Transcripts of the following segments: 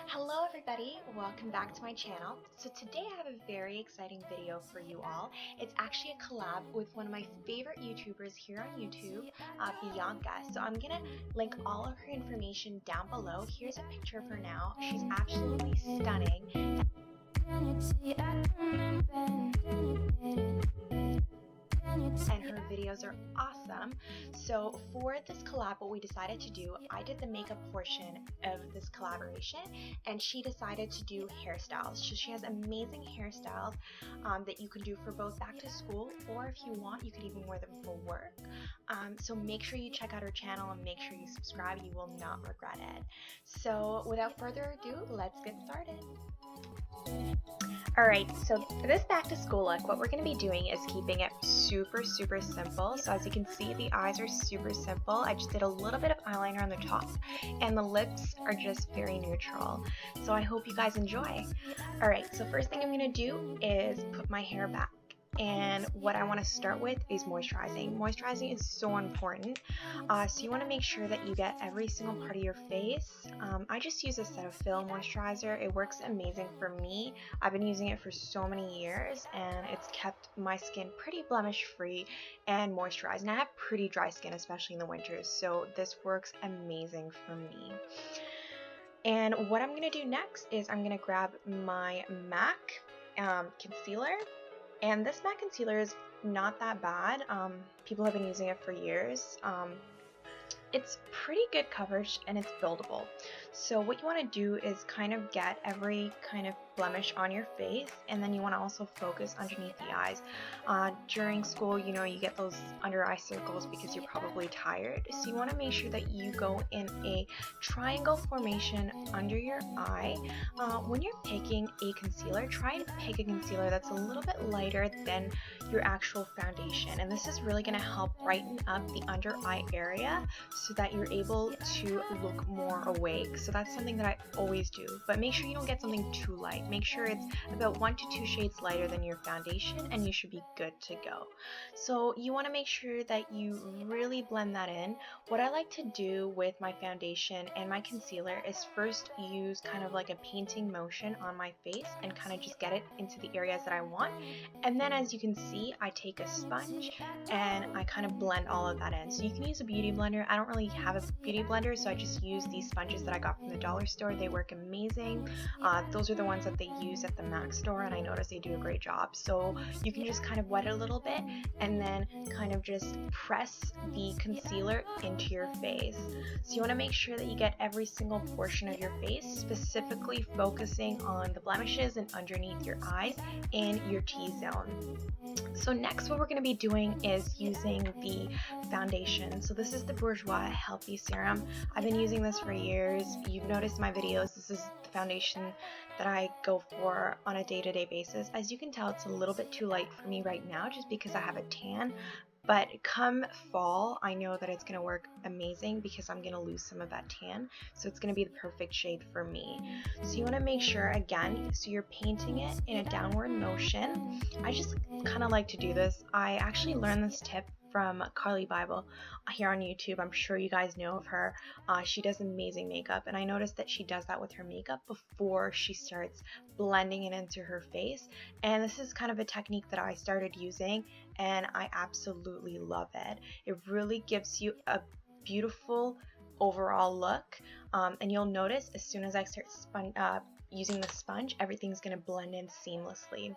Hello everybody, welcome back to my channel. So today I have a very exciting video for you all. It's actually a collab with one of my favorite YouTubers here on YouTube, Bianca. So I'm gonna link all of her information down below. Here's a picture of her now. She's absolutely stunning. And her videos are awesome. So for this collab, what we decided to do, I did the makeup portion of this collaboration and she decided to do hairstyles. So she has amazing hairstyles that you can do for both back to school, or if you want, you could even wear them for work. So make sure you check out her channel and make sure you subscribe. You will not regret it. So without further ado, let's get started. Alright, so for this back to school look, what we're going to be doing is keeping it super simple. So as you can see, the eyes are super simple. I just did a little bit of eyeliner on the top and the lips are just very neutral. So I hope you guys enjoy. Alright, so first thing I'm going to do is put my hair back. And what I want to start with is moisturizing. Moisturizing is so important. So you want to make sure that you get every single part of your face. I just use a Cetaphil moisturizer. It works amazing for me. I've been using it for so many years and it's kept my skin pretty blemish free and moisturized. And I have pretty dry skin, especially in the winters, so this works amazing for me. And what I'm going to do next is I'm going to grab my MAC concealer. And this matte concealer is not that bad. People have been using it for years. It's pretty good coverage and it's buildable. So what you want to do is kind of get every kind of blemish on your face, and then you want to also focus underneath the eyes. During school, you know, you get those under eye circles because you're probably tired. So you want to make sure that you go in a triangle formation under your eye. When you're picking a concealer, try and pick a concealer that's a little bit lighter than your actual foundation. And this is really going to help brighten up the under eye area so that you're able to look more awake. So that's something that I always do. But make sure you don't get something too light. Make sure it's about 1 to 2 shades lighter than your foundation and you should be good to go. So you want to make sure that you really blend that in. What I like to do with my foundation and my concealer is first use kind of like a painting motion on my face and kind of just get it into the areas that I want. And then as you can see, I take a sponge and I kind of blend all of that in. So you can use a beauty blender. I don't really have a beauty blender, so I just use these sponges that I got from the dollar store. They work amazing. Those are the ones that they use at the MAC store, and I notice they do a great job. So you can just kind of wet it a little bit and then kind of just press the concealer into your face. So you want to make sure that you get every single portion of your face, specifically focusing on the blemishes and underneath your eyes and your T-zone. So next what we're going to be doing is using the foundation. So this is the Bourjois Healthy Serum. I've been using this for years. You've noticed my videos. This is the foundation that I go for on a day-to-day basis. As you can tell, it's a little bit too light for me right now just because I have a tan. But come fall, I know that it's going to work amazing because I'm going to lose some of that tan. So it's going to be the perfect shade for me. So you want to make sure, again, so you're painting it in a downward motion. I just kind of like to do this. I actually learned this tip from Carly Bible here on YouTube. I'm sure you guys know of her. She does amazing makeup, and I noticed that she does that with her makeup before she starts blending it into her face. And this is kind of a technique that I started using, and I absolutely love it. It really gives you a beautiful overall look, and you'll notice as soon as I start using the sponge, everything's going to blend in seamlessly.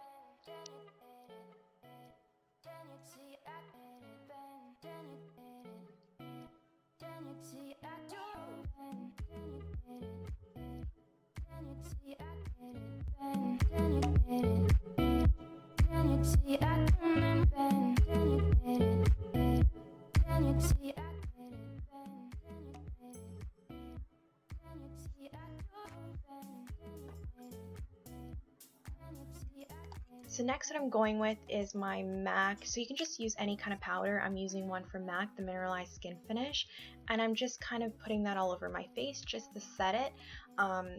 So next what I'm going with is my MAC. So you can just use any kind of powder. I'm using one from MAC, the Mineralized Skin Finish. And I'm just kind of putting that all over my face just to set it.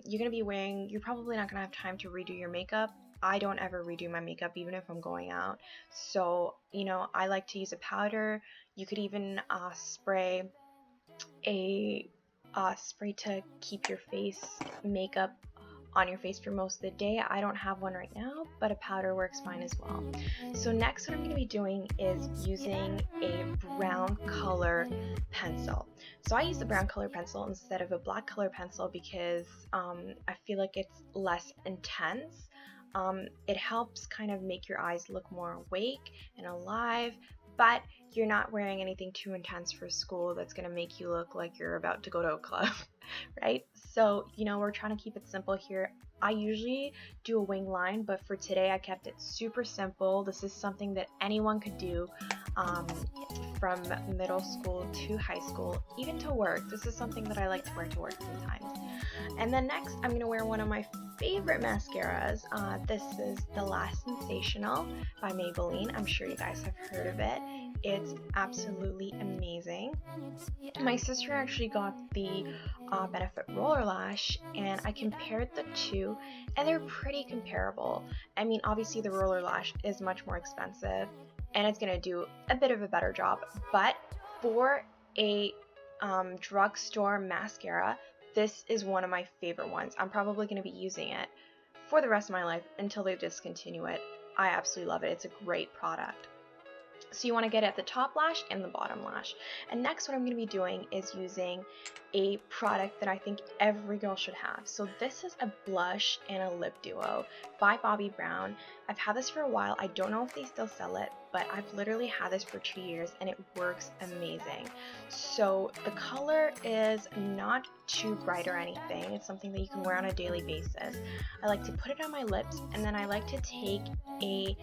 You're probably not going to have time to redo your makeup. I don't ever redo my makeup even if I'm going out. So, you know, I like to use a powder. You could even spray a spray to keep your face makeup on your face for most of the day. I don't have one right now, but a powder works fine as well. So next what I'm going to be doing is using a brown color pencil. So I use the brown color pencil instead of a black color pencil because I feel like it's less intense. It helps kind of make your eyes look more awake and alive, but you're not wearing anything too intense for school that's going to make you look like you're about to go to a club, right? So, you know, we're trying to keep it simple here. I usually do a wing line, but for today I kept it super simple. This is something that anyone could do from middle school to high school, even to work. This is something that I like to wear to work sometimes. And then next, I'm going to wear one of my favorite mascaras. This is the Last Sensational by Maybelline. I'm sure you guys have heard of it. It's absolutely amazing. My sister actually got the Benefit Roller Lash, and I compared the two, and they're pretty comparable. I mean, obviously the Roller Lash is much more expensive, and it's going to do a bit of a better job, but for a drugstore mascara, this is one of my favorite ones. I'm probably going to be using it for the rest of my life until they discontinue it. I absolutely love it. It's a great product. So you want to get at the top lash and the bottom lash. And next what I'm going to be doing is using a product that I think every girl should have. So this is a blush and a lip duo by Bobbi Brown. I've had this for a while. I don't know if they still sell it, but I've literally had this for 2 years and it works amazing. So the color is not too bright or anything. It's something that you can wear on a daily basis. I like to put it on my lips, and then I like to take a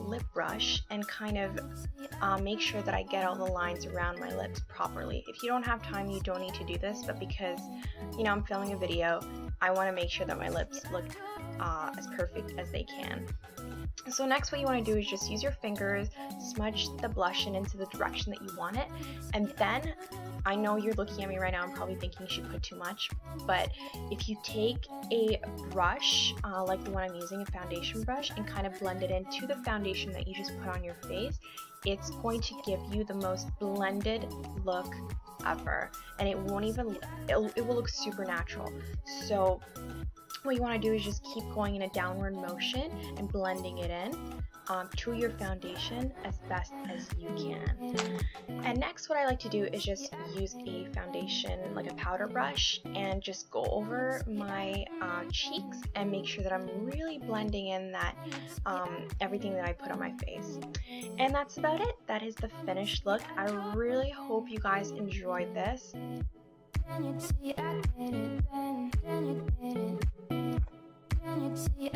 lip brush and kind of make sure that I get all the lines around my lips properly. If you don't have time, you don't need to do this, but because, you know, I'm filming a video, I want to make sure that my lips look as perfect as they can. So next what you want to do is just use your fingers, smudge the blush in into the direction that you want it, and then, I know you're looking at me right now and probably thinking you should put too much, but if you take a brush, like the one I'm using, a foundation brush, and kind of blend it into the foundation that you just put on your face, it's going to give you the most blended look ever, and it won't even, it will look super natural. So what you want to do is just keep going in a downward motion and blending it in to your foundation as best as you can. And next what I like to do is just use a foundation, like a powder brush, and just go over my cheeks and make sure that I'm really blending in that everything that I put on my face. And that's about it. That is the finished look. I really hope you guys enjoyed this. Can you see I did it,